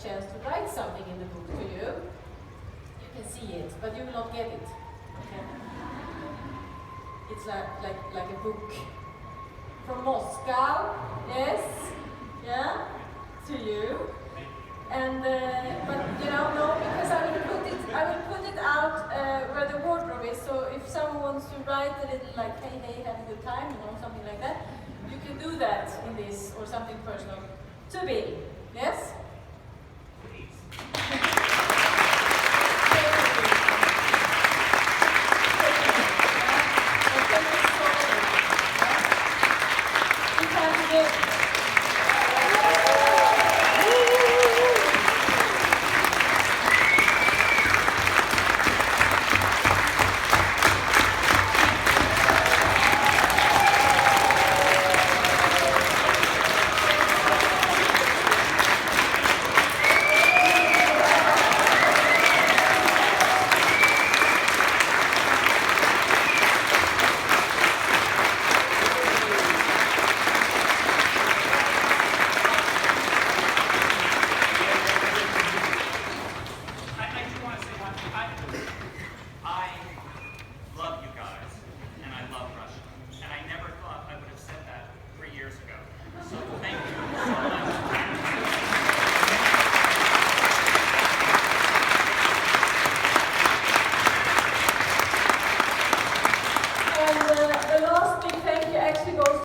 chance to write something in the book to you, you can see it, but you will not get it. Okay? It's like a book from Moscow, yes, yeah, to you. And but you know, no, because I will put it out where the wardrobe is. So if someone wants to write a little like, hey, have a good time, you know, something like that, you can do that in this or something personal. To be, yes. I